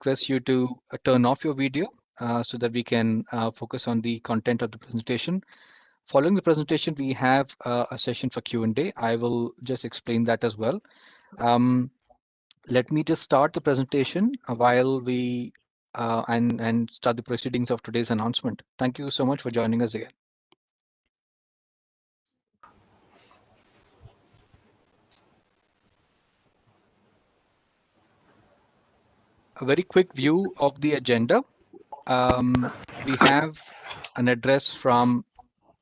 request you to turn off your video so that we can focus on the content of the presentation. Following the presentation, we have a session for Q&A. I will just explain that as well. Let me just start the presentation while we and start the proceedings of today's announcement. Thank you so much for joining us again. A very quick view of the agenda. We have an address from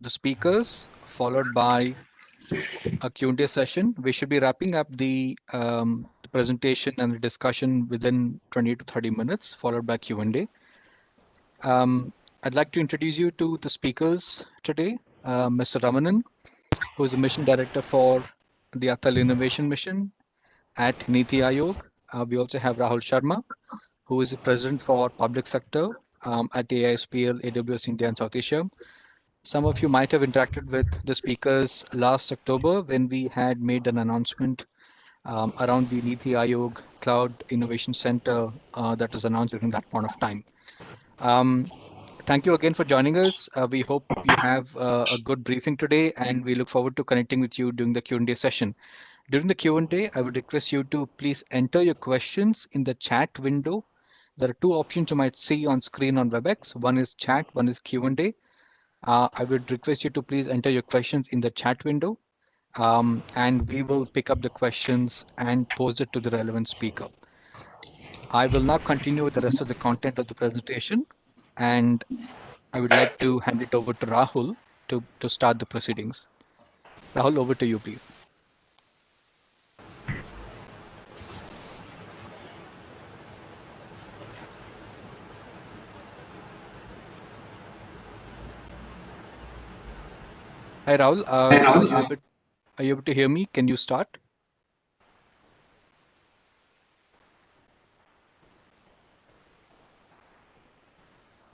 the speakers, followed by a Q&A session. We should be wrapping up the presentation and the discussion within 20 to 30 minutes, followed by Q&A. I'd like to introduce you to the speakers today, Mr. Ramanan, who is the Mission Director for the Atal Innovation Mission at Niti Aayog. We also have Rahul Sharma, who is the President for Public Sector at AISPL, AWS India and South Asia. Some of you might have interacted with the speakers last October when we had made an announcement around the Niti Aayog Cloud Innovation Center that was announced during that point of time. Thank you again for joining us. We hope you have a good briefing today, and we look forward to connecting with you during the Q&A session. During the Q&A, I would request you to please enter your questions in the chat window. There are two options you might see on screen on WebEx. One is chat, one is Q&A. I would request you to please enter your questions in the chat window, and we will pick up the questions and pose it to the relevant speaker. I will now continue with the rest of the content of the presentation, and I would like to hand it over to Rahul to start the proceedings. Rahul, over to you, please. Hi, Rahul. Are you able to hear me? Can you start?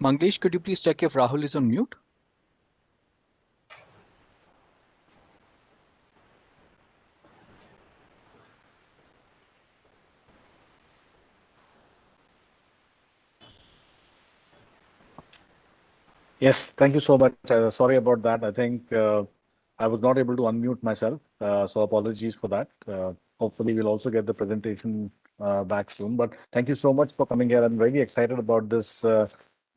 Mangesh, could you please check if Rahul is on mute? Yes, thank you so much. Sorry about that. I think I was not able to unmute myself, so apologies for that. Hopefully, we'll also get the presentation back soon. But thank you so much for coming here. I'm really excited about this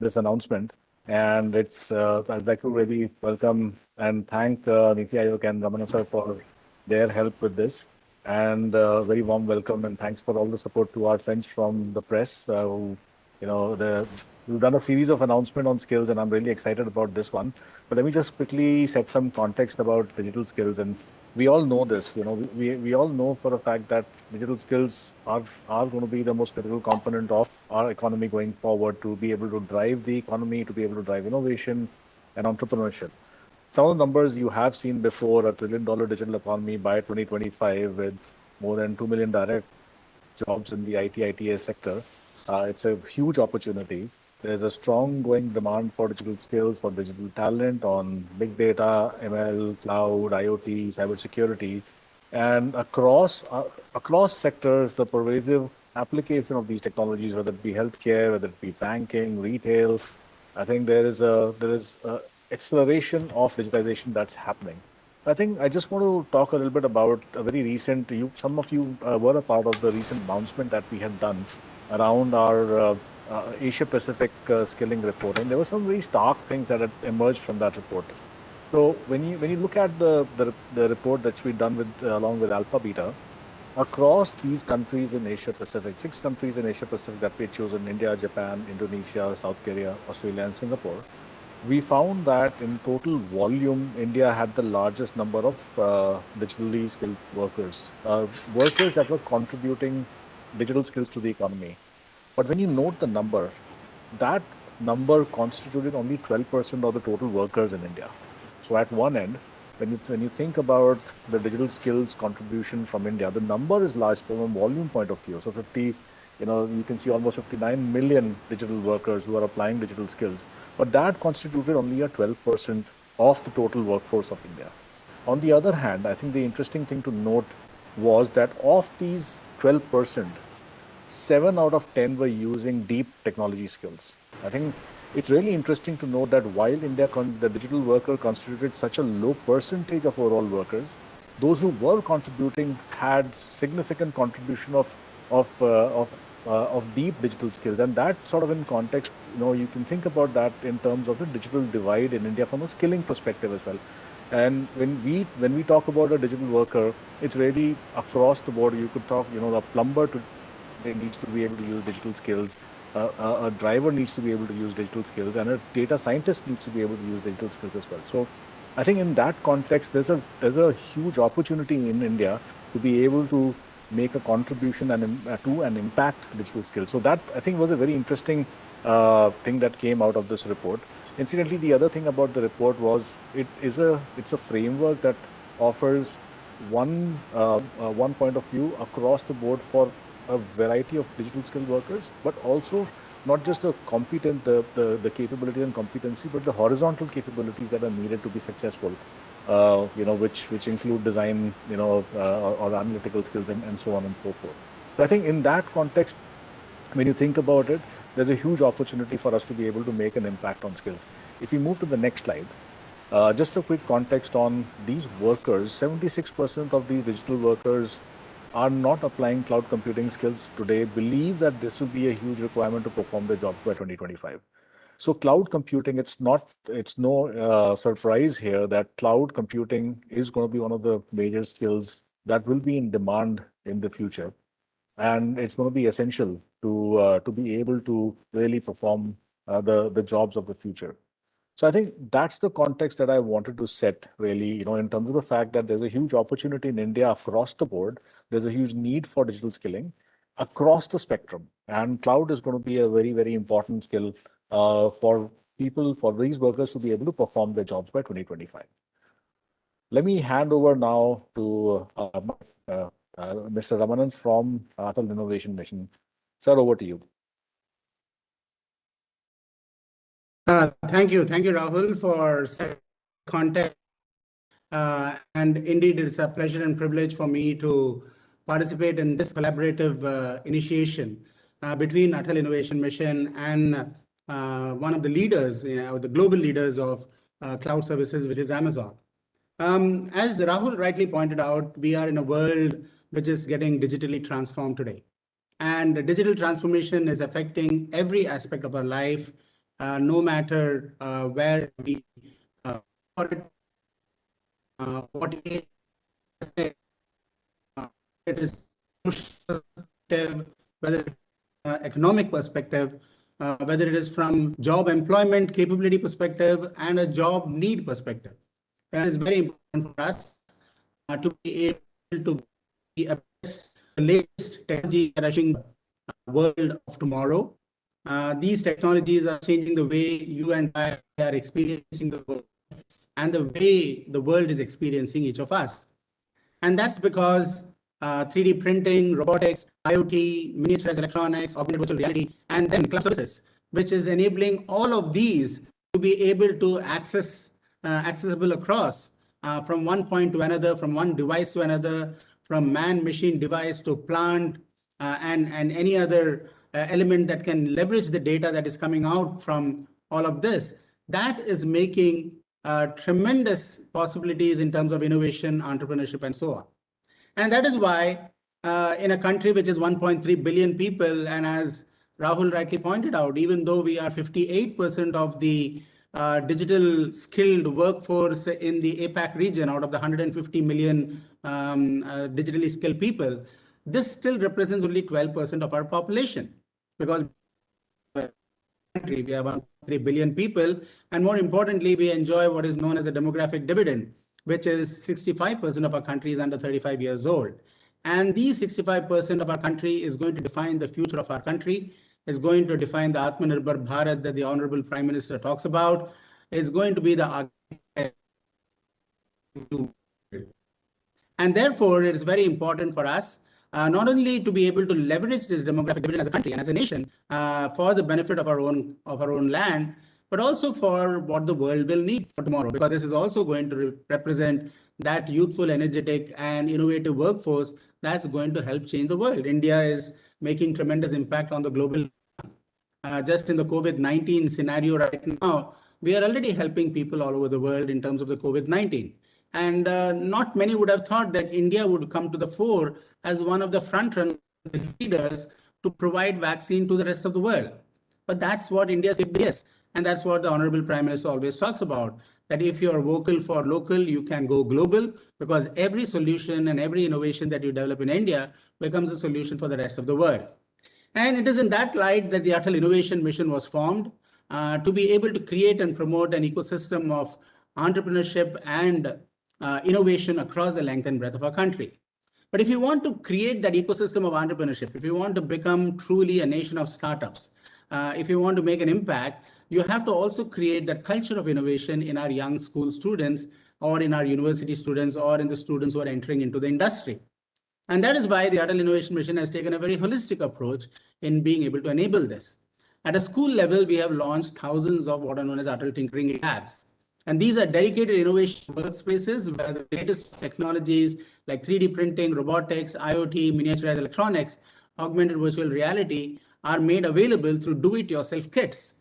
announcement, and I'd like to really welcome and thank Niti Aayog and Ramanan sir for their help with this. And very warm welcome and thanks for all the support to our friends from the press who, we've done a series of announcements on skills, and I'm really excited about this one. But let me just quickly set some context about digital skills. And we all know this, we all know for a fact that digital skills are going to be the most critical component of our economy going forward to be able to drive the economy, to be able to drive innovation and entrepreneurship. Some of the numbers you have seen before: a $1 trillion digital economy by 2025 with more than 2 million direct jobs in the IT/ITES sector. It's a huge opportunity. There's a strong growing demand for digital skills, for digital talent on big data, ML, cloud, IoT, cybersecurity, and across sectors, the pervasive application of these technologies, whether it be healthcare, whether it be banking, retail, I think there is a acceleration of digitization that's happening. I think I just want to talk a little bit about a very recent. Some of you were a part of the recent announcement that we had done around our Asia Pacific skilling report, and there were some very stark things that had emerged from that report. So when you look at the report that's been done with along with Alpha Beta across these countries in Asia Pacific, 6 countries in Asia Pacific that we had chosen: India, Japan, Indonesia, South Korea, Australia, and Singapore. We found that in total volume, India had the largest number of digitally skilled workers, workers that were contributing digital skills to the economy. But when you note the number, that number constituted only 12% of the total workers in India. So at one end, when you think about the digital skills contribution from India, the number is large from a volume point of view. So you can see almost 59 million digital workers who are applying digital skills, but that constituted only a 12% of the total workforce of India. On the other hand, I think the interesting thing to note was that of these 12%, 7 out of 10 were using deep technology skills. I think it's really interesting to note that while India, the digital worker constituted such a low percentage of overall workers, those who were contributing had significant contribution of deep digital skills, and that sort of in context, you can think about that in terms of the digital divide in India from a skilling perspective as well. And when we talk about a digital worker, it's really across the board. You could talk, the plumber today needs to be able to use digital skills. A driver needs to be able to use digital skills, and a data scientist needs to be able to use digital skills as well. So, I think in that context, there's a huge opportunity in India to be able to make a contribution to and impact digital skills. So that I think was a very interesting thing that came out of this report. Incidentally, the other thing about the report was it's a framework that offers one point of view across the board for a variety of digital skill workers, but also not just the capability and competency, but the horizontal capabilities that are needed to be successful. Which include design, or analytical skills and so on and so forth. So I think in that context, when you think about it, there's a huge opportunity for us to be able to make an impact on skills. If we move to the next slide, just a quick context on these workers. 76% of these digital workers are not applying cloud computing skills today, believe that this will be a huge requirement to perform their jobs by 2025. So cloud computing, it's no surprise here that cloud computing is going to be one of the major skills that will be in demand in the future, and it's going to be essential to be able to really perform the jobs of the future. So I think that's the context that I wanted to set, really, in terms of the fact that there's a huge opportunity in India across the board. There's a huge need for digital skilling across the spectrum. And cloud is going to be a very, very important skill for people, for these workers to be able to perform their jobs by 2025. Let me hand over now to Mr. Ramanan from Atal Innovation Mission. Sir, over to you. Thank you. Thank you, Rahul, for setting context. And indeed, it's a pleasure and privilege for me to participate in this collaborative initiation between Atal Innovation Mission and one of the leaders, the global leaders of cloud services, which is Amazon. As Rahul rightly pointed out, we are in a world which is getting digitally transformed today. And digital transformation is affecting every aspect of our life, no matter where we what it is, whether economic perspective, whether it is from job employment capability perspective and a job need perspective. That is very important for us to be able to be a best, the latest technology that are changing the world of tomorrow. These technologies are changing the way you and I are experiencing the world and the way the world is experiencing each of us. And that's because 3D printing, robotics, IoT, miniaturized electronics, augmented virtual reality, and then cloud services, which is enabling all of these to be able to accessible across from one point to another, from one device to another, from man-machine device to plant, and any other element that can leverage the data that is coming out from all of this. That is making tremendous possibilities in terms of innovation, entrepreneurship, and so on. And that is why in a country which is 1.3 billion people, and as Rahul rightly pointed out, even though we are 58% of the digital skilled workforce in the APAC region out of the 150 million digitally skilled people, this still represents only 12% of our population, because we have 1.3 billion people, and more importantly, we enjoy what is known as a demographic dividend, which is 65% of our country is under 35 years old. And these 65% of our country is going to define the future of our country, is going to define the Atmanirbhar Bharat that the Honorable Prime Minister talks about, is going to be the architect. And therefore, it is very important for us not only to be able to leverage this demographic dividend as a country and as a nation for the benefit of our own land, but also for what the world will need for tomorrow, because this is also going to represent that youthful, energetic, and innovative workforce that's going to help change the world. India is making tremendous impact on the global. Just in the COVID-19 scenario right now, we are already helping people all over the world in terms of the COVID-19. And not many would have thought that India would come to the fore as one of the front-runner leaders to provide vaccine to the rest of the world. But that's what India's capability is. And that's what the Honorable Prime Minister always talks about, that if you're vocal for local, you can go global, because every solution and every innovation that you develop in India becomes a solution for the rest of the world. And it is in that light that the Atal Innovation Mission was formed to be able to create and promote an ecosystem of entrepreneurship and innovation across the length and breadth of our country. But if you want to create that ecosystem of entrepreneurship, if you want to become truly a nation of startups, if you want to make an impact, you have to also create that culture of innovation in our young school students, or in our university students, or in the students who are entering into the industry. And that is why the Atal Innovation Mission has taken a very holistic approach in being able to enable this. At a school level, we have launched thousands of what are known as Atal Tinkering Labs. And these are dedicated innovation workspaces where the latest technologies like 3D printing, robotics, IoT, miniaturized electronics, augmented virtual reality are made available through do-it-yourself kits.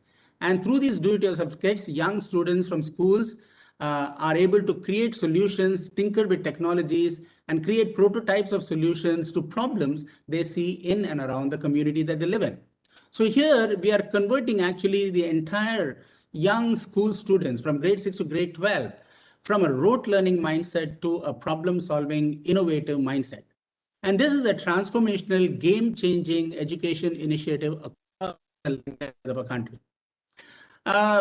And through these do-it-yourself kits, young students from schools are able to create solutions, tinker with technologies, and create prototypes of solutions to problems they see in and around the community that they live in. So here we are converting actually the entire young school students from grade 6 to grade 12 from a rote learning mindset to a problem-solving, innovative mindset. And this is a transformational, game-changing education initiative across the length of our country.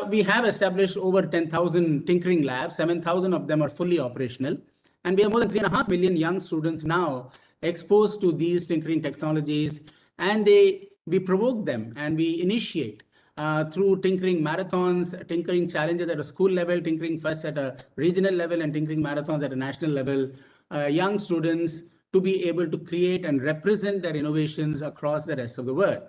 We have established over 10,000 tinkering labs. 7,000 of them are fully operational. And we have more than 3.5 million young students now exposed to these tinkering technologies. And we provoke them and we initiate through tinkering marathons, tinkering challenges at a school level, tinkering first at a regional level, and tinkering marathons at a national level, young students to be able to create and represent their innovations across the rest of the world.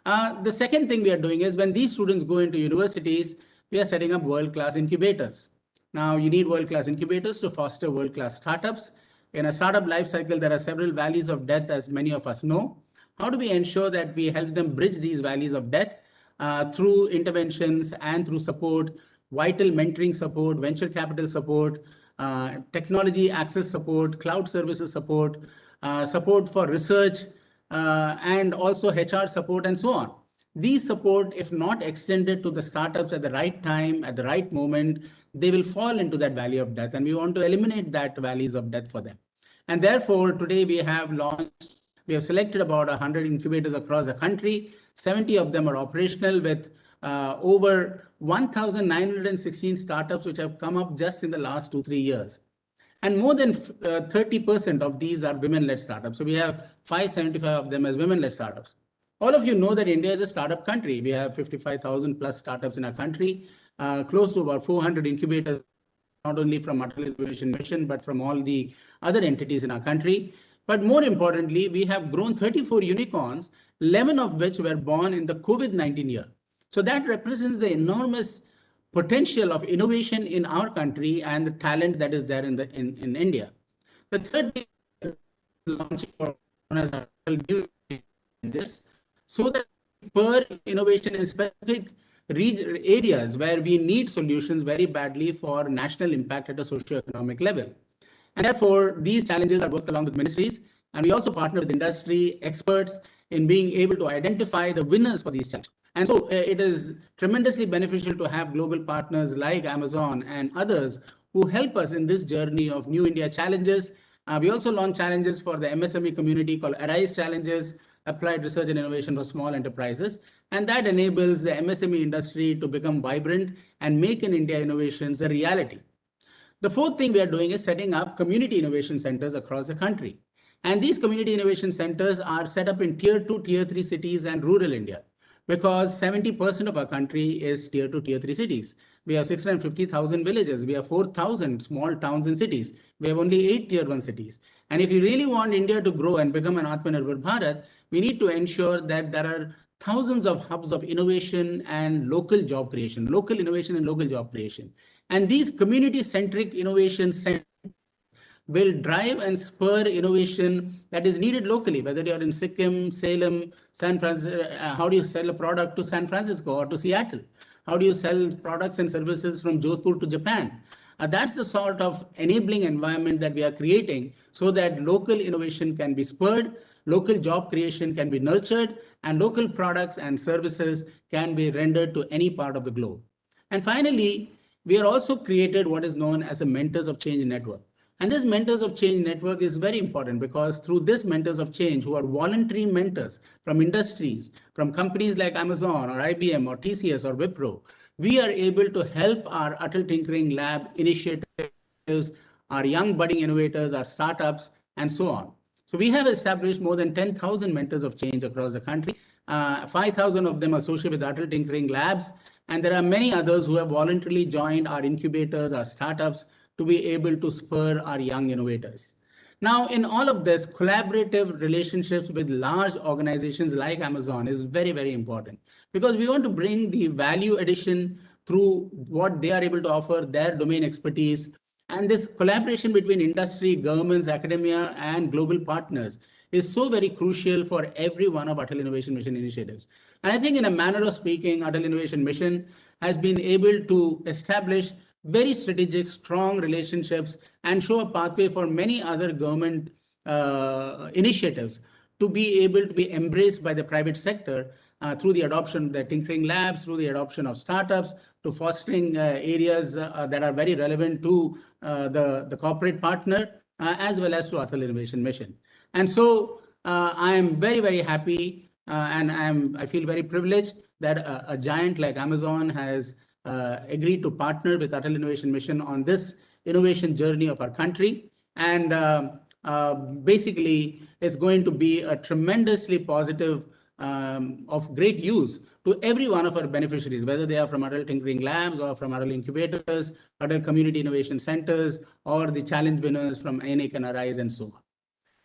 The second thing we are doing is when these students go into universities, we are setting up world-class incubators. Now, you need world-class incubators to foster world-class startups. In a startup life cycle, there are several valleys of death, as many of us know. How do we ensure that we help them bridge these valleys of death through interventions and through support, vital mentoring support, venture capital support, technology access support, cloud services support, support for research, and also HR support and so on. These support, if not extended to the startups at the right time, at the right moment, they will fall into that valley of death. And we want to eliminate that valleys of death for them. And therefore, today we have selected about 100 incubators across the country. 70 of them are operational with over 1,916 startups which have come up just in the last 2-3 years. And more than 30% of these are women-led startups. So we have 575 of them as women-led startups. All of you know that India is a startup country. We have 55,000 plus startups in our country, close to about 400 incubators, not only from Atal Innovation Mission, but from all the other entities in our country. But more importantly, we have grown 34 unicorns, 11 of which were born in the COVID-19 year. So that represents the enormous potential of innovation in our country and the talent that is there in India. The third thing is launching this, so that for innovation in specific areas where we need solutions very badly for national impact at a socio-economic level. And therefore, these challenges are worked along with ministries, and we also partner with industry experts in being able to identify the winners for these challenges. And so it is tremendously beneficial to have global partners like Amazon and others who help us in this journey of New India challenges. We also launch challenges for the MSME community called ARISE challenges, Applied Research and Innovation for Small Enterprises. And that enables the MSME industry to become vibrant and make in India innovations a reality. The fourth thing we are doing is setting up community innovation centers across the country. And these community innovation centers are set up in tier 2, tier 3 cities and rural India, because 70% of our country is tier 2, tier 3 cities. We have 650,000 villages. We have 4,000 small towns and cities. We have only 8 tier 1 cities. And if you really want India to grow and become an Atmanirbhar Bharat, we need to ensure that there are thousands of hubs of innovation and local job creation, local innovation and local job creation. And these community-centric innovation centers will drive and spur innovation that is needed locally, whether you're in Sikkim, Salem, San Francisco. How do you sell a product to San Francisco or to Seattle? How do you sell products and services from Jodhpur to Japan? That's the sort of enabling environment that we are creating so that local innovation can be spurred, local job creation can be nurtured, and local products and services can be rendered to any part of the globe. And finally, we are also created what is known as a Mentors of Change network. And this Mentors of Change network is very important because through this Mentors of Change, who are voluntary mentors from industries, from companies like Amazon or IBM or TCS or Wipro, we are able to help our Atal Tinkering Lab initiatives, our young budding innovators, our startups, and so on. So we have established more than 10,000 mentors of change across the country. 5,000 of them associated with Atal Tinkering Labs. And there are many others who have voluntarily joined our incubators, our startups, to be able to spur our young innovators. Now, in all of this, collaborative relationships with large organizations like Amazon is very, very important because we want to bring the value addition through what they are able to offer, their domain expertise, and this collaboration between industry, governments, academia, and global partners is so very crucial for every one of Atal Innovation Mission initiatives. And I think in a manner of speaking, Atal Innovation Mission has been able to establish very strategic, strong relationships and show a pathway for many other government initiatives to be able to be embraced by the private sector through the adoption of the tinkering labs, through the adoption of startups, to fostering areas that are very relevant to the corporate partner, as well as to Atal Innovation Mission. And so I am very, very happy and I feel very privileged that a giant like Amazon has agreed to partner with Atal Innovation Mission on this innovation journey of our country. And basically, it's going to be a tremendously positive of great use to every one of our beneficiaries, whether they are from Atal Tinkering Labs or from Atal Incubators, Atal Community Innovation Centers, or the challenge winners from ANIC and ARISE and so on.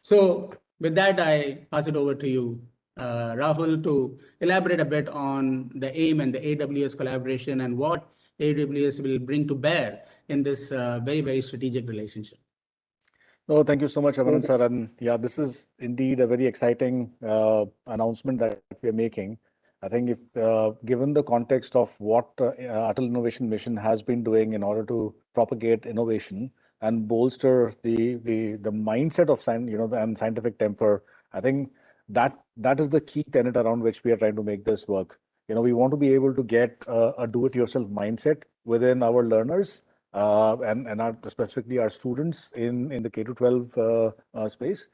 So with that, I pass it over to you, Rahul, to elaborate a bit on the AIM and the AWS collaboration and what AWS will bring to bear in this very, very strategic relationship. No, thank you so much, R.Ramanan sir. And yeah, this is indeed a very exciting announcement that we are making. I think if given the context of what Atal Innovation Mission has been doing in order to propagate innovation and bolster the mindset of and scientific temper, I think that is the key tenet around which we are trying to make this work. We want to be able to get a do-it-yourself mindset within our learners. Specifically our students in the K-12 space,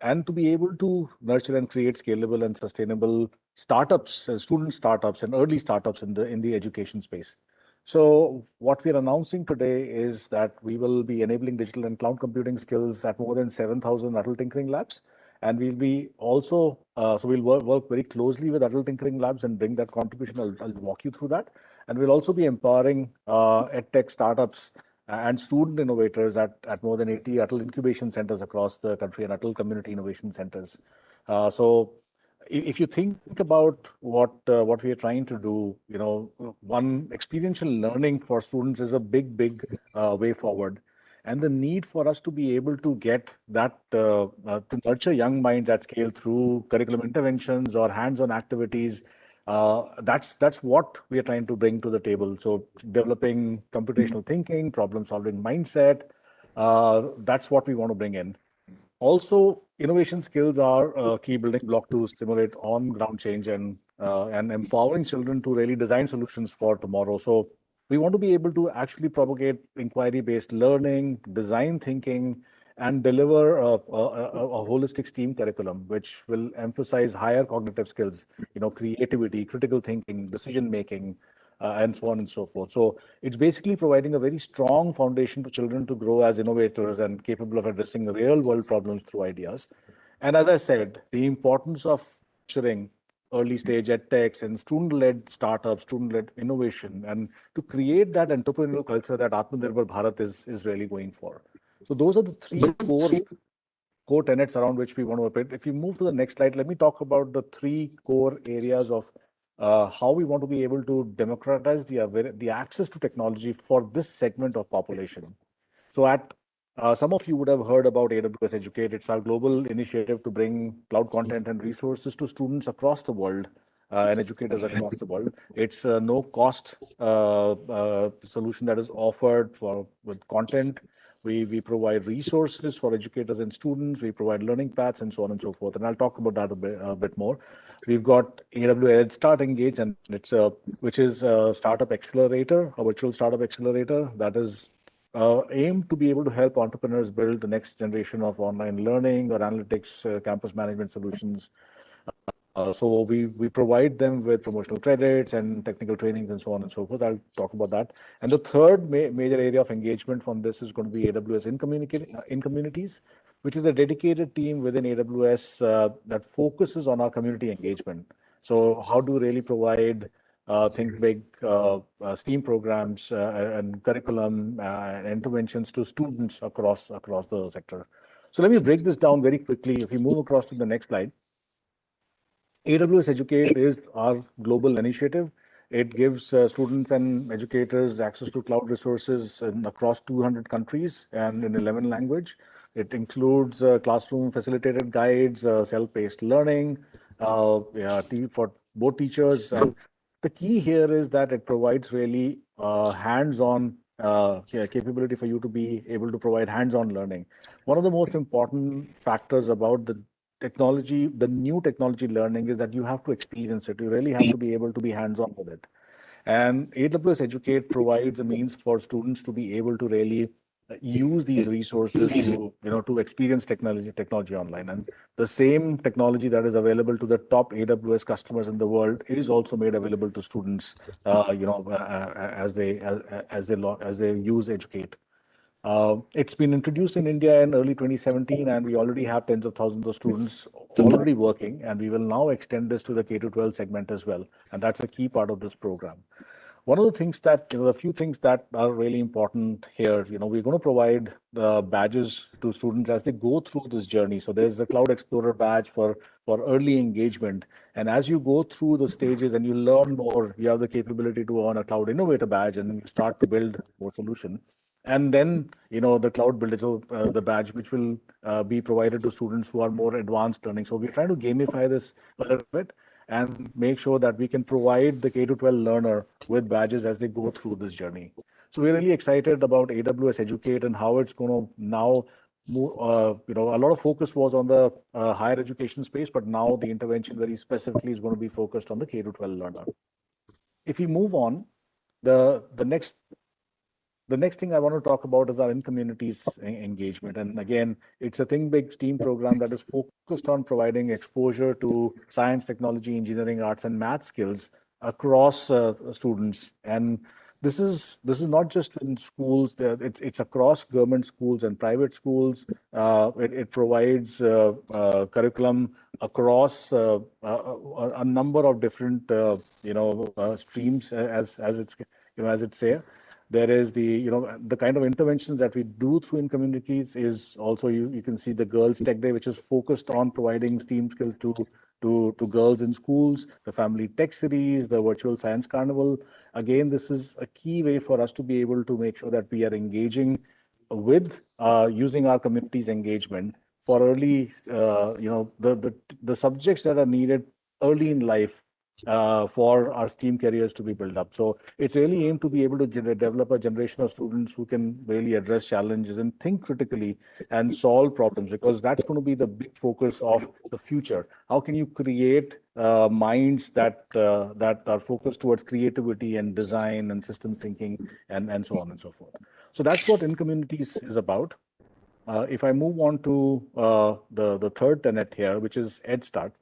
and to be able to nurture and create scalable and sustainable startups, student startups and early startups in the education space. So what we are announcing today is that we will be enabling digital and cloud computing skills at more than 7,000 Atal Tinkering Labs. And we'll be also, so we'll work very closely with Atal Tinkering Labs and bring that contribution. I'll walk you through that. And we'll also be empowering EdTech startups and student innovators at more than 80 Atal incubation centers across the country and Atal community innovation centers. So if you think about what we are trying to do, one experiential learning for students is a big way forward. And the need for us to be able to get that, to nurture young minds at scale through curriculum interventions or hands-on activities, that's what we are trying to bring to the table. So developing computational thinking, problem-solving mindset, that's what we want to bring in. Also, innovation skills are a key building block to stimulate on-ground change and empowering children to really design solutions for tomorrow. So we want to be able to actually propagate inquiry-based learning, design thinking, and deliver a holistic STEAM curriculum, which will emphasize higher cognitive skills, creativity, critical thinking, decision-making, and so on and so forth. So it's basically providing a very strong foundation to children to grow as innovators and capable of addressing real world problems through ideas. And as I said, the importance of nurturing early stage edtechs and student-led startups, student-led innovation, and to create that entrepreneurial culture that Atmanirbhar Bharat is really going for. So those are the three core tenets around which we want to operate. If you move to the next slide, let me talk about the three core areas of how we want to be able to democratize the access to technology for this segment of population. So at Some of you would have heard about AWS Educate. It's our global initiative to bring cloud content and resources to students across the world and educators across the world. It's a no-cost solution that is offered with content. We provide resources for educators and students. We provide learning paths and so on and so forth. And I'll talk about that a bit more. We've got AWS Start Engage, and which is a startup accelerator, a virtual startup accelerator that is aimed to be able to help entrepreneurs build the next generation of online learning or analytics, campus management solutions. So we provide them with promotional credits and technical trainings and so on and so forth. I'll talk about that. And the third major area of engagement from this is going to be AWS in communities, which is a dedicated team within AWS that focuses on our community engagement. So how do we really provide think big STEAM programs and curriculum and interventions to students across the sector. So let me break this down very quickly. If we move across to the next slide. AWS Educate is our global initiative. It gives students and educators access to cloud resources across 200 countries and in 11 languages. It includes classroom facilitated guides, self-paced learning for both teachers. And the key here is that it provides really hands-on capability for you to be able to provide hands-on learning. One of the most important factors about the new technology learning is that you have to experience it. You really have to be able to be hands-on with it. And AWS Educate provides a means for students to be able to really use these resources to, to experience technology online. And the same technology that is available to the top AWS customers in the world is also made available to students, as they use Educate. It's been introduced in India in early 2017, and we already have tens of thousands of students already working, and we will now extend this to the K-12 segment as well. And that's a key part of this program. One of the things that, a few things that are really important here, we're going to provide the badges to students as they go through this journey. So there's a Cloud Explorer badge for early engagement. And as you go through the stages and you learn more, you have the capability to earn a Cloud Innovator badge and you start to build more solution. And then, the Cloud Builder, so the badge, which will be provided to students who are more advanced learning. So we're trying to gamify this a little bit and make sure that we can provide the K-12 learner with badges as they go through this journey. So we're really excited about AWS Educate and how it's going to now move. A lot of focus was on the higher education space, but now the intervention very specifically is going to be focused on the K-12 learner. If we move on, the next thing I want to talk about is our in-communities engagement. And again, it's a Think Big STEAM program that is focused on providing exposure to science, technology, engineering, arts, and math skills across students. And this is not just in schools. It's across government schools and private schools. It provides curriculum across a number of different streams as it's here. There is the kind of interventions that we do through in communities is also you can see the Girls Tech Day, which is focused on providing STEAM skills to girls in schools, the Family Tech Series, the Virtual Science Carnival. Again, this is a key way for us to be able to make sure that we are engaging with using our community's engagement for early, the subjects that are needed early in life for our STEAM careers to be built up. So it's really aimed to be able to develop a generation of students who can really address challenges and think critically and solve problems, because that's going to be the big focus of the future. How can you create minds that are focused towards creativity and design and systems thinking and so on and so forth. So that's what In Communities is about. If I move on to the third tenet here, which is EdStart.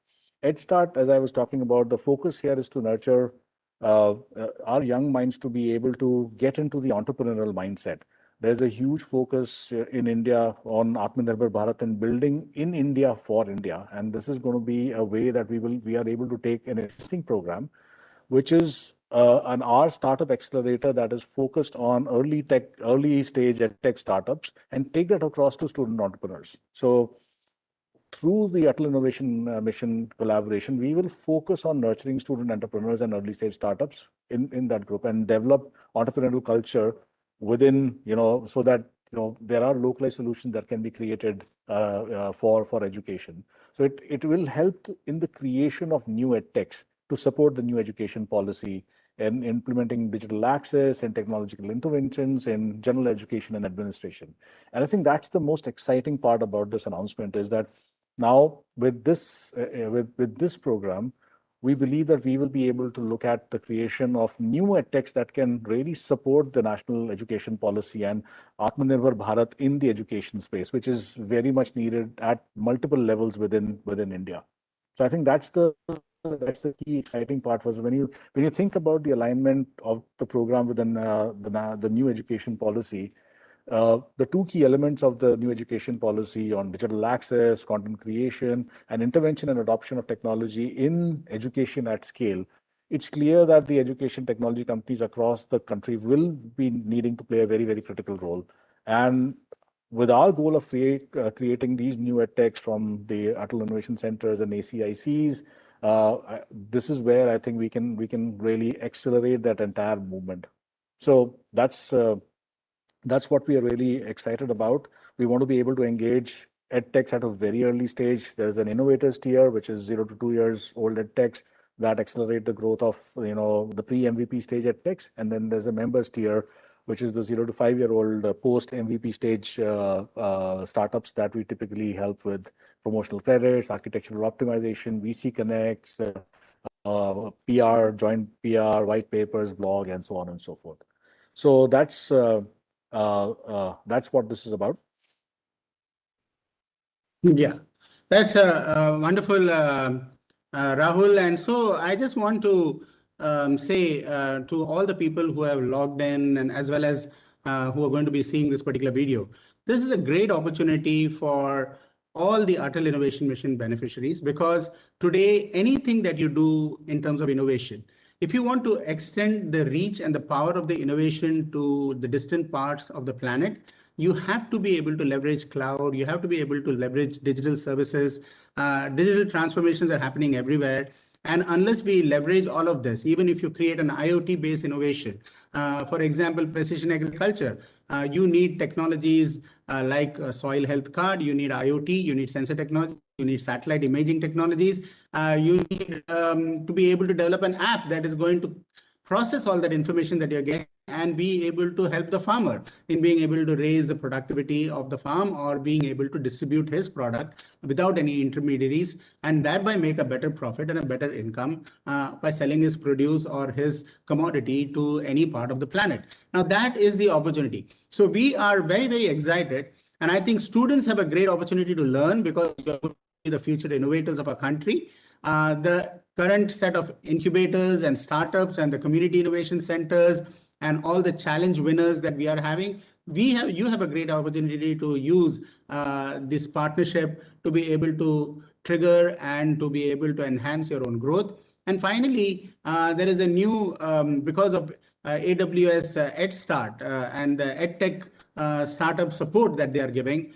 EdStart, as I was talking about, the focus here is to nurture our young minds to be able to get into the entrepreneurial mindset. There's a huge focus in India on Atmanirbhar Bharat and building in India for India. And this is going to be a way that we are able to take an existing program, which is an R startup accelerator that is focused on early stage ed tech startups, and take that across to student entrepreneurs. So through the Atal Innovation Mission collaboration, we will focus on nurturing student entrepreneurs and early stage startups in that group and develop entrepreneurial culture within, so that there are localized solutions that can be created for education. So it will help in the creation of new edtechs to support the new education policy and implementing digital access and technological interventions in general education and administration. And I think that's the most exciting part about this announcement is that now with this program, we believe that we will be able to look at the creation of new edtechs that can really support the national education policy and Atmanirbhar Bharat in the education space, which is very much needed at multiple levels within India. So I think that's the key exciting part for us. When you think about the alignment of the program within the new education policy, the two key elements of the new education policy on digital access, content creation, and intervention and adoption of technology in education at scale, it's clear that the education technology companies across the country will be needing to play a very, very critical role. And with our goal of creating these new edtechs from the Atal Innovation Centers and ACICs, this is where I think we can really accelerate that entire movement. So that's what we are really excited about. We want to be able to engage edtechs at a very early stage. There's an innovators tier, which is 0 to 2 years old edtechs that accelerate the growth of the pre-MVP stage edtechs, and then there's a members tier, which is the 0 to 5-year-old post-MVP stage startups that we typically help with promotional credits, architectural optimization, VC connects, PR, joint PR, white papers, blog, and so on and so forth. So that's what this is about. Yeah, that's wonderful, Rahul. And so I just want to say to all the people who have logged in and as well as who are going to be seeing this particular video, this is a great opportunity for all the Atal Innovation Mission beneficiaries, because today anything that you do in terms of innovation, if you want to extend the reach and the power of the innovation to the distant parts of the planet, you have to be able to leverage cloud. You have to be able to leverage digital services. Digital transformations are happening everywhere. And unless we leverage all of this, even if you create an IoT-based innovation, for example, precision agriculture, you need technologies like a soil health card, you need IoT, you need sensor technology, you need satellite imaging technologies. You need to be able to develop an app that is going to process all that information that you're getting and be able to help the farmer in being able to raise the productivity of the farm or being able to distribute his product without any intermediaries, and thereby make a better profit and a better income by selling his produce or his commodity to any part of the planet. Now that is the opportunity. So we are very, very excited. And I think students have a great opportunity to learn because you're going to be the future innovators of our country. The current set of incubators and startups and the community innovation centers and all the challenge winners that we are having, you have a great opportunity to use this partnership to be able to trigger and to be able to enhance your own growth. And finally, there is a new, because of AWS EdStart and the EdTech startup support that they are giving,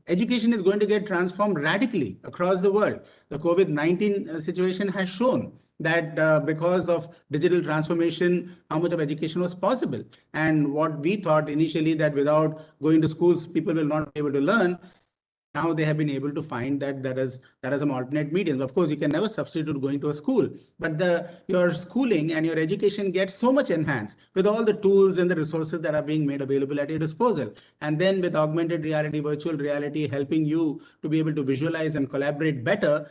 education is going to get transformed radically across the world. The COVID-19 situation has shown that because of digital transformation, how much of education was possible. And what we thought initially that without going to schools, people will not be able to learn. Now they have been able to find that there is some alternate mediums. Of course, you can never substitute going to a school, but your schooling and your education gets so much enhanced with all the tools and the resources that are being made available at your disposal. And then with augmented reality, virtual reality helping you to be able to visualize and collaborate better,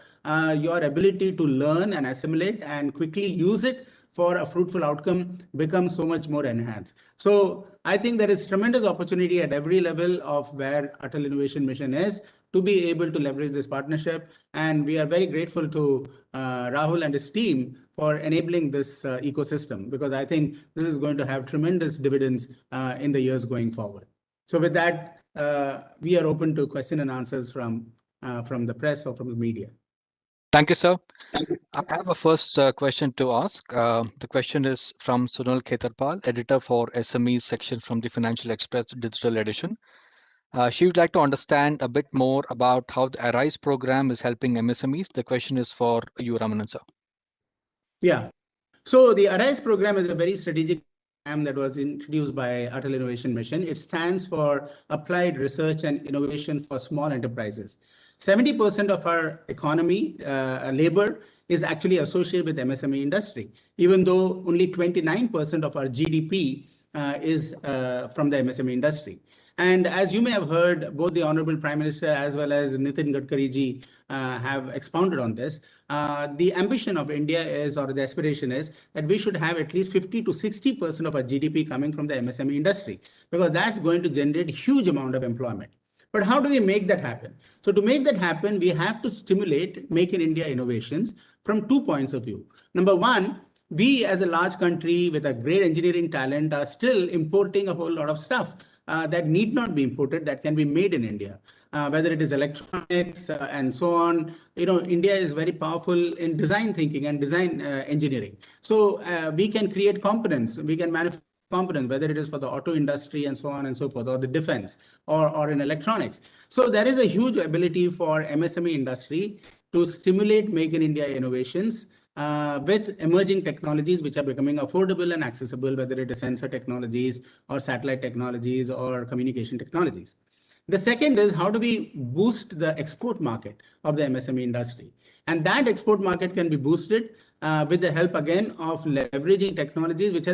your ability to learn and assimilate and quickly use it for a fruitful outcome becomes so much more enhanced. So I think there is tremendous opportunity at every level of where Atal Innovation Mission is to be able to leverage this partnership. And we are very grateful to Rahul and his team for enabling this ecosystem, because I think this is going to have tremendous dividends in the years going forward. So with that, we are open to question and answers from the press or from the media. Thank you, sir. I have a first question to ask. The question is from Sunal Khetarpal, editor for SMEs section from the Financial Express Digital Edition. She would like to understand a bit more about how the ARISE program is helping MSMEs. The question is for you, Ramanan, sir. Yeah. So the ARISE program is a very strategic that was introduced by Atal Innovation Mission. It stands for Applied Research and Innovation for Small Enterprises. 70% of our economy, labor, is actually associated with MSME industry, even though only 29% of our GDP is from the MSME industry. And as you may have heard, both the Honorable Prime Minister as well as Nitin Gadkari ji have expounded on this. The ambition of India is, or the aspiration is, that we should have at least 50 to 60% of our GDP coming from the MSME industry, because that's going to generate huge amount of employment. But how do we make that happen? So to make that happen, we have to stimulate Make in India innovations from 2 points of view. Number one, we as a large country with a great engineering talent are still importing a whole lot of stuff that need not be imported, that can be made in India. Whether it is electronics and so on. India is very powerful in design thinking and design engineering. So we can create components, we can manufacture components, whether it is for the auto industry and so on and so forth, or the defense, or in electronics. So there is a huge ability for MSME industry to stimulate Make in India innovations with emerging technologies which are becoming affordable and accessible, whether it is sensor technologies or satellite technologies or communication technologies. The second is, how do we boost the export market of the MSME industry? And that export market can be boosted with the help again of leveraging technologies which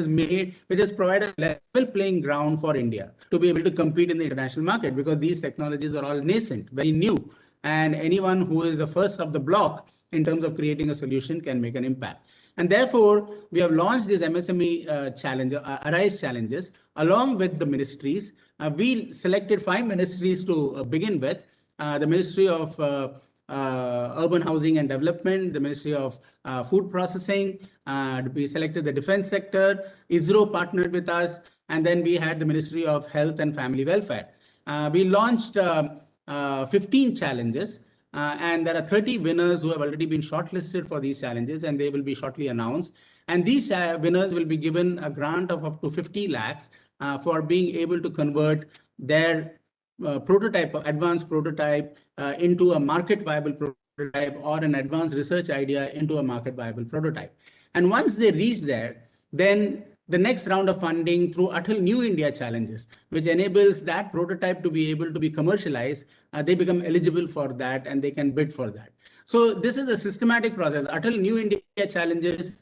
has provided a level playing ground for India to be able to compete in the international market, because these technologies are all nascent, very new, and anyone who is the first of the block in terms of creating a solution can make an impact. And therefore, we have launched these MSME Arise challenges along with the ministries. We selected 5 ministries to begin with. The Ministry of Urban Housing and Development, the Ministry of Food Processing, we selected the defense sector, ISRO partnered with us, and then we had the Ministry of Health and Family Welfare. We launched 15 challenges. And there are 30 winners who have already been shortlisted for these challenges, and they will be shortly announced. And these winners will be given a grant of up to 50 lakhs for being able to convert their advanced prototype into a market viable prototype, or an advanced research idea into a market viable prototype. And once they reach there, then the next round of funding through Atal New India challenges, which enables that prototype to be able to be commercialized, they become eligible for that and they can bid for that. So this is a systematic process. Atal New India challenges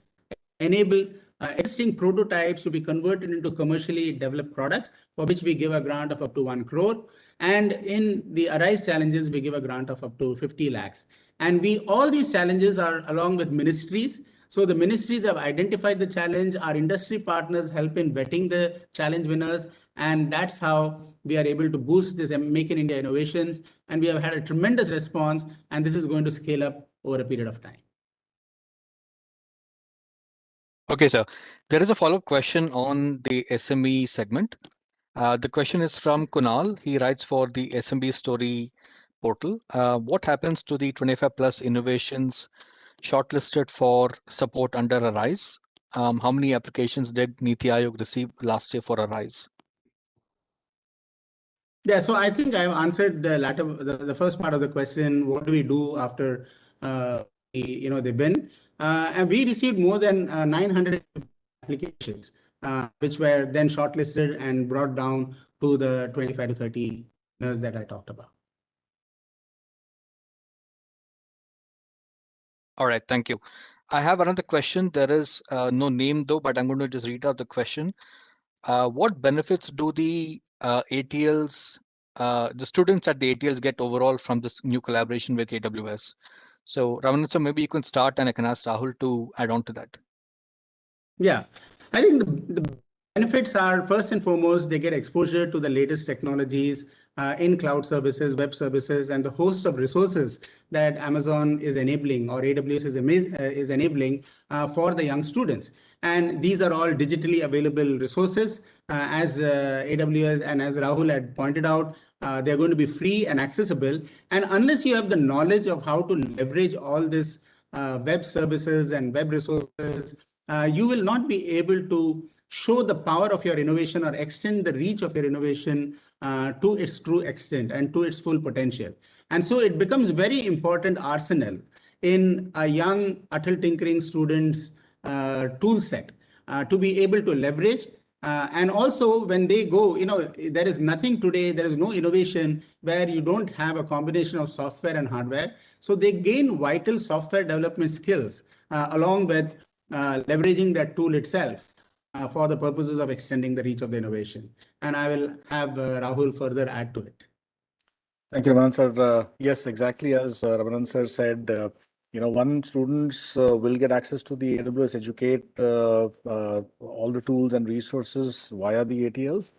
enable existing prototypes to be converted into commercially developed products, for which we give a grant of up to 1 crore. And in the Arise challenges, we give a grant of up to 50 lakhs. And all these challenges are along with ministries. So the ministries have identified the challenge, our industry partners help in vetting the challenge winners, and that's how we are able to boost this Make in India innovations. And we have had a tremendous response, and this is going to scale up over a period of time. Okay, sir. There is a follow-up question on the SME segment. The question is from Kunal. He writes for the SMB Story portal. What happens to the 25 plus innovations shortlisted for support under Arise? How many applications did Niti Aayog receive last year for Arise? Yeah, so I think I've answered the first part of the question. What do we do after they win? And we received more than 900 applications, which were then shortlisted and brought down to the 25 to 30 winners that I talked about. All right, thank you. I have another question. There is no name though, but I'm going to just read out the question. What benefits do the ATLs, the students at the ATLs get overall from this new collaboration with AWS? So Ramanan, so maybe you can start and I can ask Rahul to add on to that. Yeah, I think the benefits are, first and foremost, they get exposure to the latest technologies in cloud services, web services, and the host of resources that Amazon is enabling, or AWS is enabling for the young students. And these are all digitally available resources. As AWS and as Rahul had pointed out, they're going to be free and accessible. And unless you have the knowledge of how to leverage all this web services and web resources, you will not be able to show the power of your innovation or extend the reach of your innovation to its true extent and to its full potential. And so it becomes very important arsenal in a young Atal tinkering student's tool set to be able to leverage And also when they go, there is nothing today, there is no innovation where you don't have a combination of software and hardware. So they gain vital software development skills along with leveraging that tool itself for the purposes of extending the reach of the innovation. And I will have Rahul further add to it. Thank you, Ramanan sir. Yes, exactly as Ramanan sir said, one students will get access to the AWS Educate, all the tools and resources via the ATLs.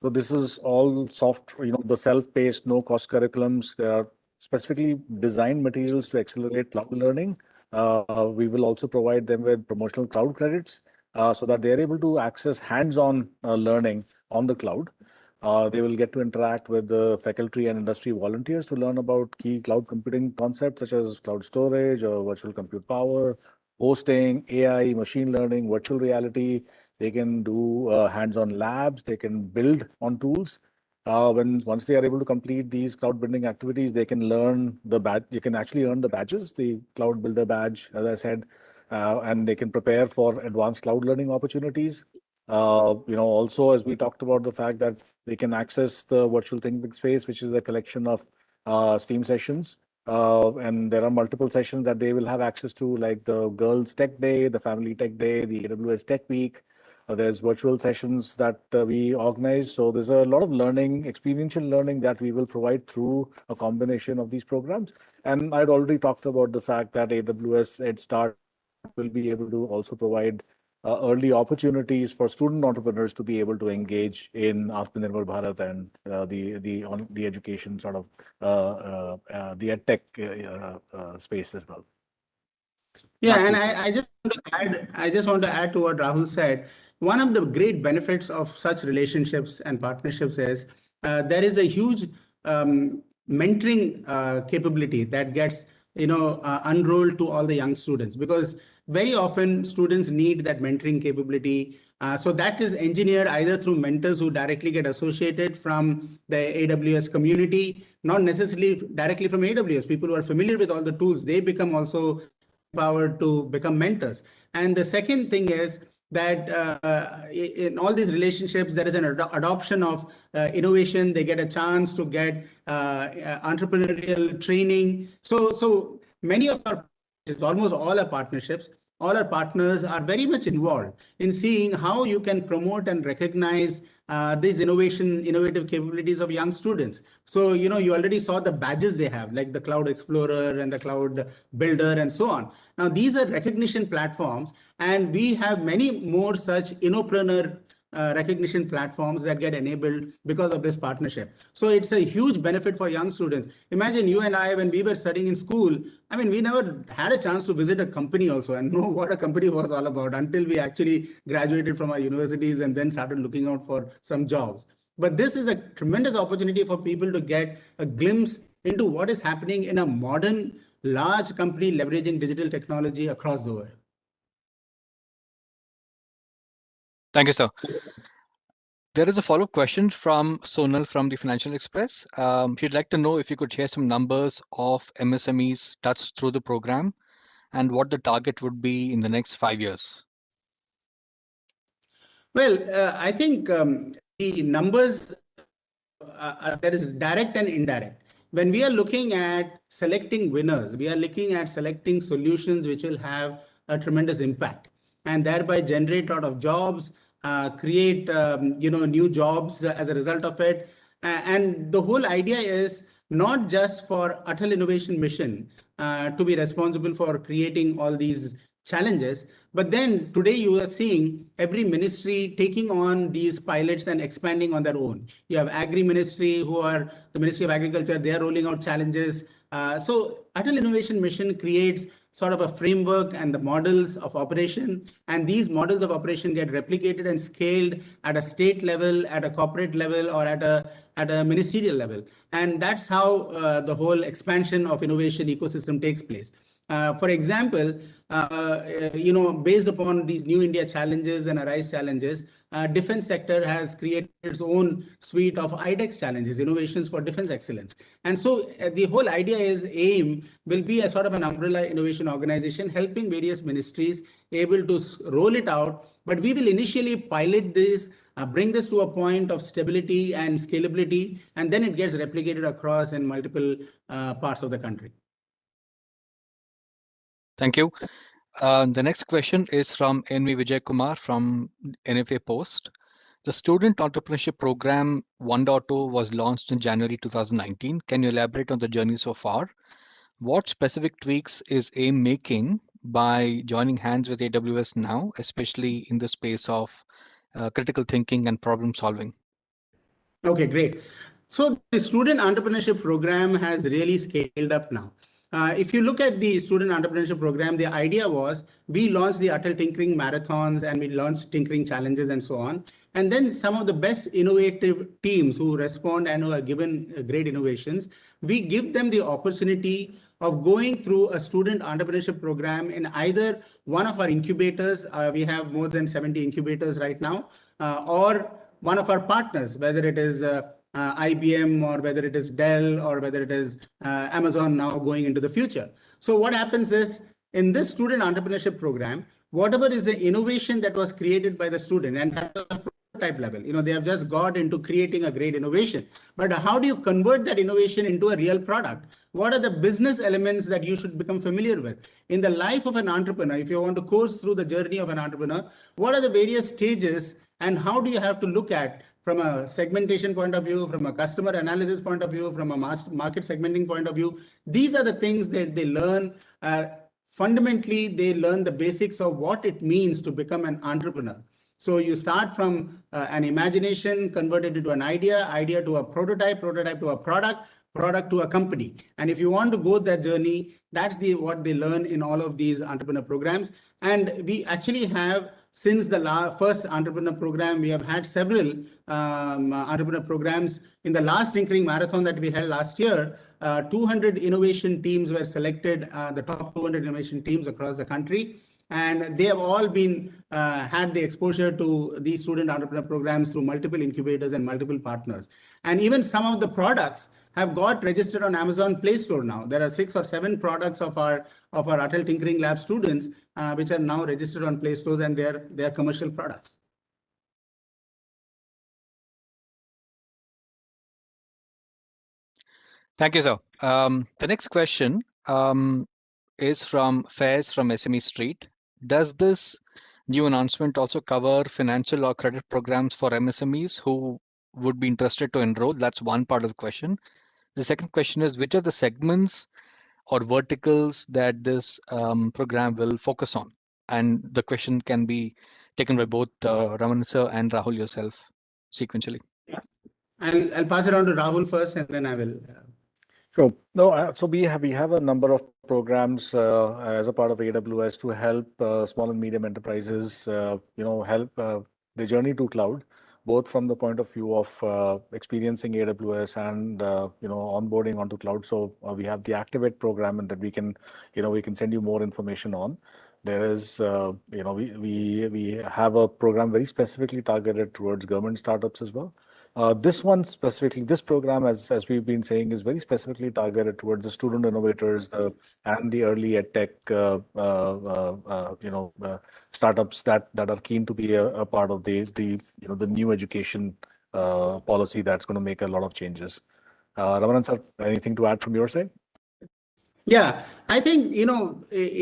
So this is all soft, the self-paced, no-cost curriculums. There are specifically designed materials to accelerate cloud learning. We will also provide them with promotional cloud credits so that they are able to access hands-on learning on the cloud. They will get to interact with the faculty and industry volunteers to learn about key cloud computing concepts such as cloud storage or virtual compute power, hosting, AI, machine learning, virtual reality. They can do hands-on labs. They can build on tools. Once they are able to complete these cloud building activities, they can learn the badge. You can actually earn the badges, the cloud builder badge, as I said, and they can prepare for advanced cloud learning opportunities. Also, as we talked about the fact that they can access the virtual thinking space, which is a collection of Steam sessions. And there are multiple sessions that they will have access to, like the Girls Tech Day, the Family Tech Day, the AWS Tech Week. There's virtual sessions that we organize. So there's a lot of learning, experiential learning that we will provide through a combination of these programs. And I'd already talked about the fact that AWS EdStart will be able to also provide early opportunities for student entrepreneurs to be able to engage in Atmanirbhar Bharat and the education sort of the edtech space as well. Yeah, and I just want to add to what Rahul said. One of the great benefits of such relationships and partnerships is there is a huge mentoring capability that gets unrolled to all the young students, because very often students need that mentoring capability. So that is engineered either through mentors who directly get associated from the AWS community, not necessarily directly from AWS. People who are familiar with all the tools, they become also empowered to become mentors. And the second thing is that in all these relationships, there is an adoption of innovation. They get a chance to get entrepreneurial training. So many of our, almost all our partners are very much involved in seeing how you can promote and recognize these innovative capabilities of young students. So, you already saw the badges they have, like the Cloud Explorer and the Cloud Builder and so on. Now, these are recognition platforms, and we have many more such innopreneur recognition platforms that get enabled because of this partnership. So it's a huge benefit for young students. Imagine you and I, when we were studying in school, I mean, we never had a chance to visit a company also and know what a company was all about until we actually graduated from our universities and then started looking out for some jobs. But this is a tremendous opportunity for people to get a glimpse into what is happening in a modern, large company leveraging digital technology across the world. Thank you, sir. There is a follow-up question from Sonal from the Financial Express. She'd like to know if you could share some numbers of MSMEs touched through the program and what the target would be in the next 5 years. Well, I think the numbers, there is direct and indirect. When we are looking at selecting winners, we are looking at selecting solutions which will have a tremendous impact and thereby generate a lot of jobs, create new jobs as a result of it. And the whole idea is not just for Atal Innovation Mission to be responsible for creating all these challenges, but then today you are seeing every ministry taking on these pilots and expanding on their own. You have Agri Ministry, who are the Ministry of Agriculture, they are rolling out challenges. So Atal Innovation Mission creates sort of a framework and the models of operation, and these models of operation get replicated and scaled at a state level, at a corporate level, or at a ministerial level. And that's how the whole expansion of innovation ecosystem takes place. For example, based upon these new India challenges and ARISE challenges, defense sector has created its own suite of IDEX challenges, innovations for defense excellence. And so the whole idea is AIM will be a sort of an umbrella innovation organization helping various ministries able to roll it out. But we will initially pilot this, bring this to a point of stability and scalability, and then it gets replicated across in multiple parts of the country. Thank you. The next question is from NV Vijay Kumar from NFA Post. The Student Entrepreneurship Program 1.0 was launched in January 2019. Can you elaborate on the journey so far? What specific tweaks is AIM making by joining hands with AWS now, especially in the space of critical thinking and problem solving? Okay, great. So the student entrepreneurship program has really scaled up now. If you look at the student entrepreneurship program, the idea was we launched the Atal Tinkering Marathons and we launched Tinkering Challenges and so on. And then some of the best innovative teams who respond and who are given great innovations, we give them the opportunity of going through a student entrepreneurship program in either one of our incubators. We have more than 70 incubators right now, or one of our partners, whether it is IBM or whether it is Dell or whether it is Amazon now going into the future. So what happens is in this student entrepreneurship program, whatever is the innovation that was created by the student, and at the prototype level, they have just got into creating a great innovation. But how do you convert that innovation into a real product? What are the business elements that you should become familiar with? In the life of an entrepreneur, if you want to course through the journey of an entrepreneur, what are the various stages and how do you have to look at from a segmentation point of view, from a customer analysis point of view, from a market segmenting point of view? These are the things that they learn. Fundamentally, they learn the basics of what it means to become an entrepreneur. So you start from an imagination, converted into an idea to a prototype to a product to a company. And if you want to go that journey, that's what they learn in all of these entrepreneur programs. And we actually have, since the first entrepreneur program, we have had several entrepreneur programs. In the last Tinkering Marathon that we held last year, 200 innovation teams were selected, the top 200 innovation teams across the country. And they have all been had the exposure to these student entrepreneur programs through multiple incubators and multiple partners. And even some of the products have got registered on Amazon Play Store now. There are 6 or 7 products of our Atal Tinkering Lab students which are now registered on Play Stores, and they're commercial products. Thank you, sir. The next question is from Faiz from SME Street. Does this new announcement also cover financial or credit programs for MSMEs who would be interested to enroll? That's one part of the question. The second question is, which are the segments or verticals that this program will focus on? And the question can be taken by both Ramanan sir and Rahul yourself sequentially. Yeah. I'll pass it on to Rahul first, and then I will. Sure. No, so we have a number of programs as a part of AWS to help small and medium enterprises, help the journey to cloud, both from the point of view of experiencing AWS and onboarding onto cloud. So we have the Activate program, and that we can send you more information on. There is, we have a program very specifically targeted towards government startups as well. This one specifically, this program, as we've been saying, is very specifically targeted towards the student innovators and the early edtech, startups that are keen to be a part of the new education policy that's going to make a lot of changes. Ramanan sir, anything to add from your side? Yeah, I think, in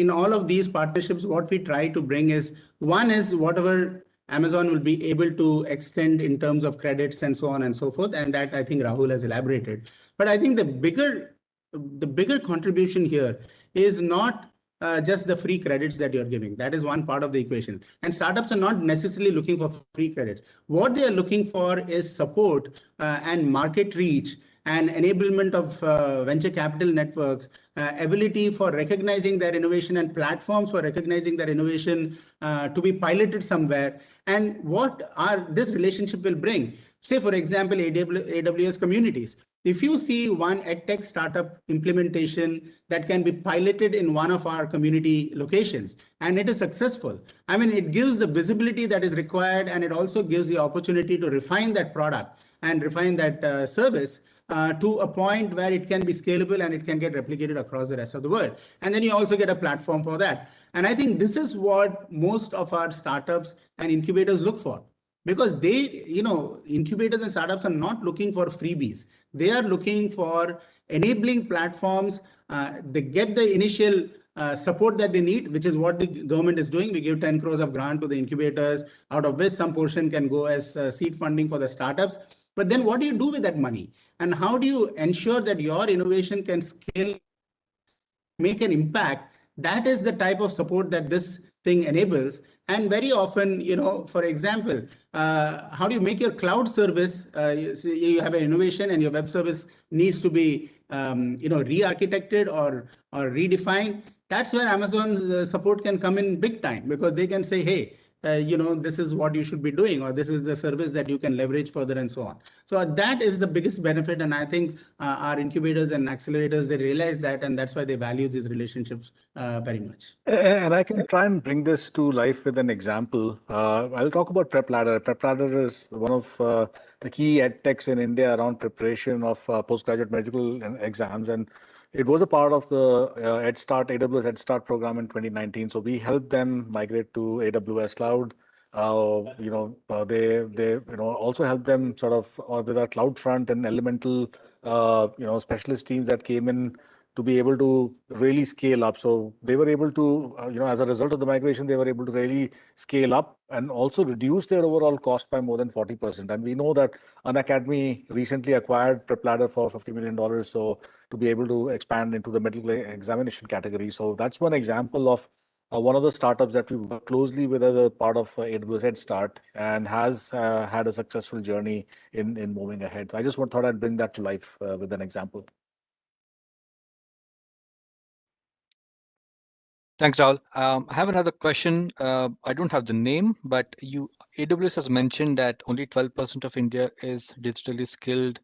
all of these partnerships, what we try to bring is, one is whatever Amazon will be able to extend in terms of credits and so on and so forth. And that I think Rahul has elaborated. But I think the bigger contribution here is not just the free credits that you're giving. That is one part of the equation. And startups are not necessarily looking for free credits. What they are looking for is support and market reach and enablement of venture capital networks, ability for recognizing their innovation and platforms for recognizing their innovation to be piloted somewhere. And what this relationship will bring, say, for example, AWS communities. If you see one edtech startup implementation that can be piloted in one of our community locations and it is successful, I mean, it gives the visibility that is required, and it also gives the opportunity to refine that product and refine that service to a point where it can be scalable and it can get replicated across the rest of the world. And then you also get a platform for that. And I think this is what most of our startups and incubators look for, because they, incubators and startups are not looking for freebies. They are looking for enabling platforms. They get the initial support that they need, which is what the government is doing. We give 10 crores of grant to the incubators, out of which some portion can go as seed funding for the startups. But then what do you do with that money? And how do you ensure that your innovation can scale, make an impact? That is the type of support that this thing enables. And very often, for example, how do you make your cloud service? You have an innovation and your web service needs to be, re-architected or redefined. That's where Amazon's support can come in big time, because they can say, hey, this is what you should be doing, or this is the service that you can leverage further, and so on. So that is the biggest benefit. And I think our incubators and accelerators, they realize that, and that's why they value these relationships very much. And I can try and bring this to life with an example. I'll talk about PrepLadder. PrepLadder is one of the key edtechs in India around preparation of postgraduate medical exams. And it was a part of the AWS EdStart program in 2019. So we helped them migrate to AWS Cloud. They also helped them sort of with our CloudFront and Elemental specialist teams that came in to be able to really scale up. So they were able to, as a result of the migration, they were able to really scale up and also reduce their overall cost by more than 40%. And we know that Unacademy recently acquired PrepLadder for $50 million. So to be able to expand into the medical examination category. So that's one example of one of the startups that we work closely with as a part of AWS EdStart, and has had a successful journey in moving ahead. So I just thought I'd bring that to life with an example. Thanks, Rahul. I have another question. I don't have the name, but AWS has mentioned that only 12% of India is digitally skilled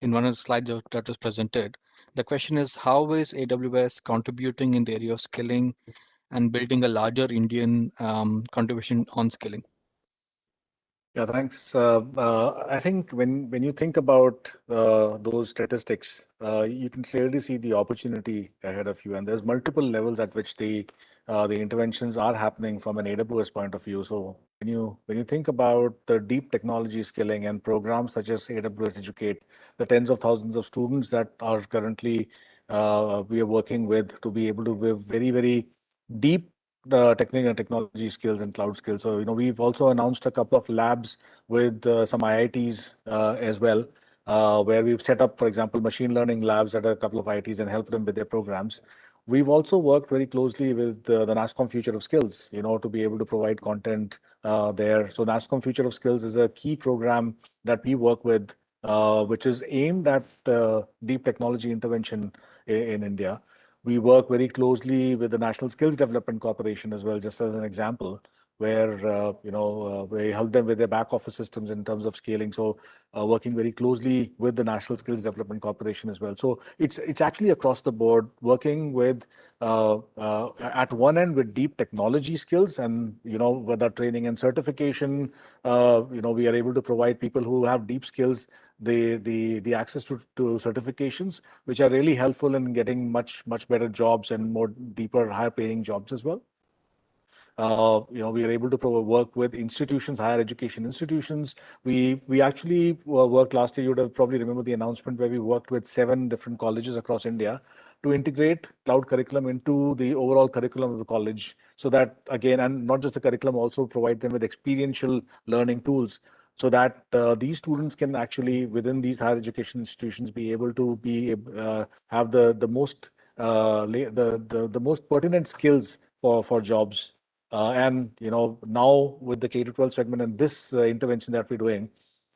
in one of the slides that was presented. The question is, how is AWS contributing in the area of skilling and building a larger Indian contribution on skilling? Yeah, thanks. I think when you think about those statistics, you can clearly see the opportunity ahead of you, and there's multiple levels at which the interventions are happening from an AWS point of view. So when you think about the deep technology skilling and programs such as AWS Educate, the tens of thousands of students that are currently we are working with to be able to give very, very deep technical and technology skills and cloud skills. So, we've also announced a couple of labs with some IITs as well, where we've set up, for example, machine learning labs at a couple of IITs and helped them with their programs. We've also worked very closely with the NASSCOM Future of Skills, to be able to provide content there. So NASSCOM Future of Skills is a key program that we work with, which is aimed at deep technology intervention in India. We work very closely with the National Skills Development Corporation as well, just as an example, where we help them with their back office systems in terms of scaling. So working very closely with the National Skills Development Corporation as well. So it's actually across the board, working with at one end with deep technology skills, and with our training and certification, we are able to provide people who have deep skills the access to certifications, which are really helpful in getting much better jobs and more deeper, higher paying jobs as well. We are able to work with institutions, higher education institutions. We actually worked last year. You would have probably remember the announcement where we worked with 7 different colleges across India to integrate cloud curriculum into the overall curriculum of the college. So that, again, and not just the curriculum, also provide them with experiential learning tools, so that these students can actually, within these higher education institutions, be able to have the most the most pertinent skills for jobs. And now with the K-12 segment and this intervention that we're doing,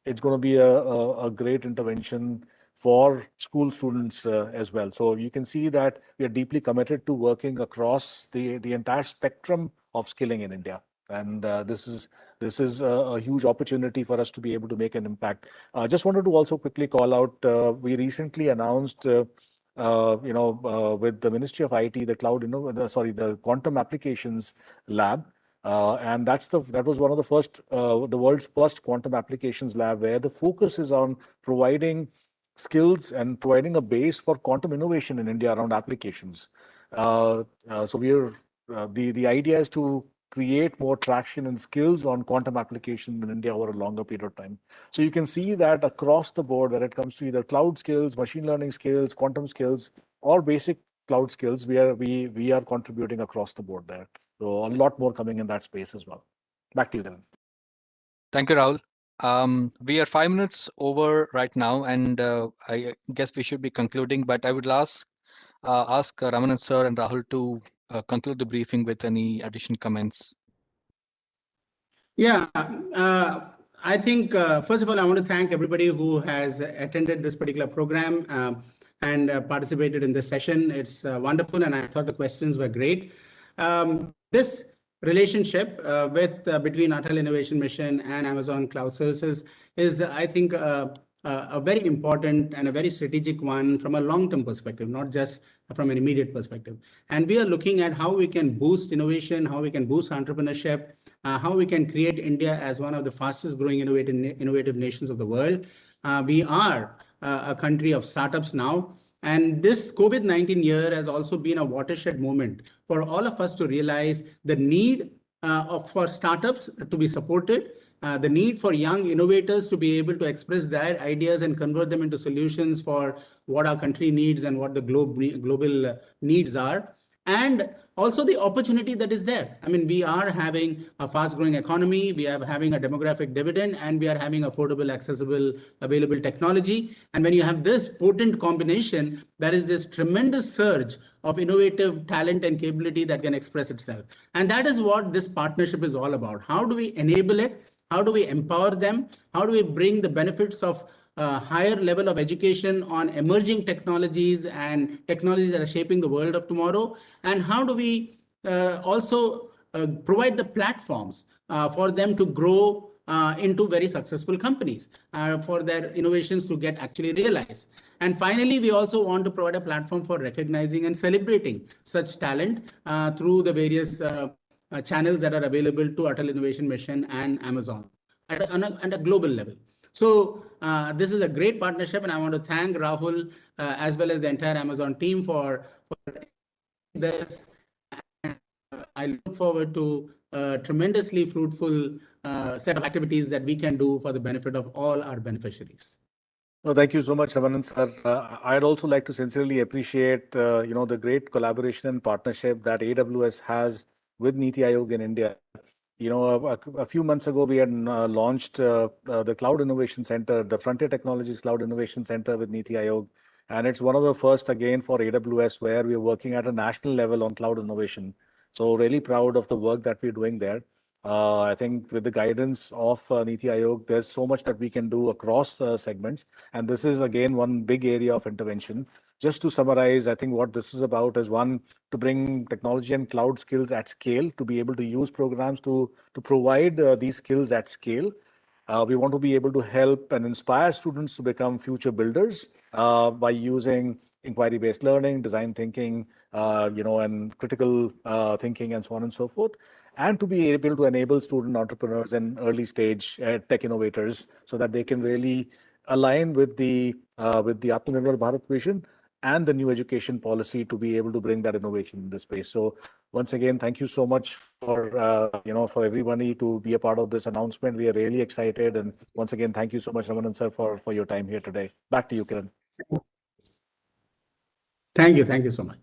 it's going to be a great intervention for school students as well. So you can see that we are deeply committed to working across the entire spectrum of skilling in India. And this is a huge opportunity for us to be able to make an impact. Just wanted to also quickly call out, we recently announced, with the Ministry of IT, the the Quantum Applications Lab. And that was one of the first, the world's first quantum applications lab, where the focus is on providing skills and providing a base for quantum innovation in India around applications. So the idea is to create more traction and skills on quantum application in India over a longer period of time. So you can see that across the board, when it comes to either cloud skills, machine learning skills, quantum skills, or basic cloud skills, we are contributing across the board there. So a lot more coming in that space as well. Back to you, Kiran. Thank you, Rahul. We are 5 minutes over right now, and I guess we should be concluding, but I would ask Ramanan sir and Rahul to conclude the briefing with any additional comments. Yeah, I think, first of all, I want to thank everybody who has attended this particular program and participated in this session. It's wonderful, and I thought the questions were great. This relationship between Atal Innovation Mission and Amazon Cloud Services is, I think, a very important and a very strategic one from a long-term perspective, not just from an immediate perspective. And we are looking at how we can boost innovation, how we can boost entrepreneurship, how we can create India as one of the fastest growing innovative nations of the world. We are a country of startups now. And this COVID-19 year has also been a watershed moment for all of us to realize the need for startups to be supported, the need for young innovators to be able to express their ideas and convert them into solutions for what our country needs and what the global needs are. And also the opportunity that is there. I mean, we are having a fast-growing economy, we are having a demographic dividend, and we are having affordable, accessible, available technology. And when you have this potent combination, there is this tremendous surge of innovative talent and capability that can express itself. And that is what this partnership is all about. How do we enable it? How do we empower them? How do we bring the benefits of higher level of education on emerging technologies and technologies that are shaping the world of tomorrow? And how do we also provide the platforms for them to grow into very successful companies, for their innovations to get actually realized? And finally, we also want to provide a platform for recognizing and celebrating such talent through the various channels that are available to Atal Innovation Mission and Amazon at a global level. So this is a great partnership, and I want to thank Rahul as well as the entire Amazon team for this. And I look forward to a tremendously fruitful set of activities that we can do for the benefit of all our beneficiaries. Well, thank you so much, Ramanan sir. I'd also like to sincerely appreciate, the great collaboration and partnership that AWS has with Niti Aayog in India. A few months ago, we had launched the Cloud Innovation Center, the Frontier Technologies Cloud Innovation Center with Niti Aayog. And it's one of the first, again, for AWS, where we're working at a national level on cloud innovation. So really proud of the work that we're doing there. I think with the guidance of Niti Aayog, there's so much that we can do across segments. And this is, again, one big area of intervention. Just to summarize, I think what this is about is, one, to bring technology and cloud skills at scale, to be able to use programs to provide these skills at scale. We want to be able to help and inspire students to become future builders by using inquiry-based learning, design thinking, and critical thinking, and so on and so forth, and to be able to enable student entrepreneurs and early stage tech innovators so that they can really align with the Atmanirbhar Bharat vision and the new education policy to be able to bring that innovation in this space. So once again, thank you so much for for everybody to be a part of this announcement. We are really excited, and once again, thank you so much, Ramanan sir, for your time here today. Back to you, Kiran. Thank you so much.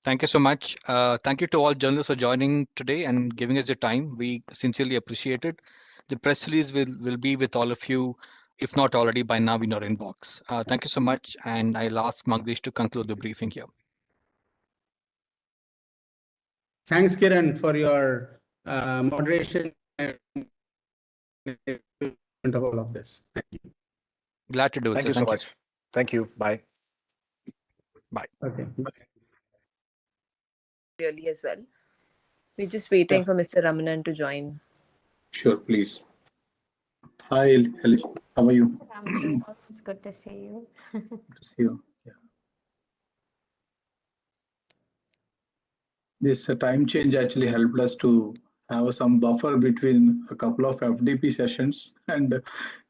Thank you so much. Thank you to all journalists for joining today and giving us your time. We sincerely appreciate it. The press release will be with all of you, if not already by now, in your inbox. Thank you so much, and I'll ask Magdish to conclude the briefing here. Thanks, Kiran, for your moderation and of all of this. Thank you. Glad to do it. Thank you so much. Thank you. Bye. Bye. Okay. Bye. Really as well. We're just waiting Yeah. for Mr. Ramanan to join. Sure, please. Hi, hello. How are you? It's good to see you. Good to see you. Yeah. This time change actually helped us to have some buffer between a couple of FDP sessions and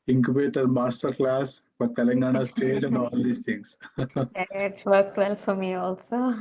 incubator masterclass for Telangana state and all these things. Yeah, it worked well for me also.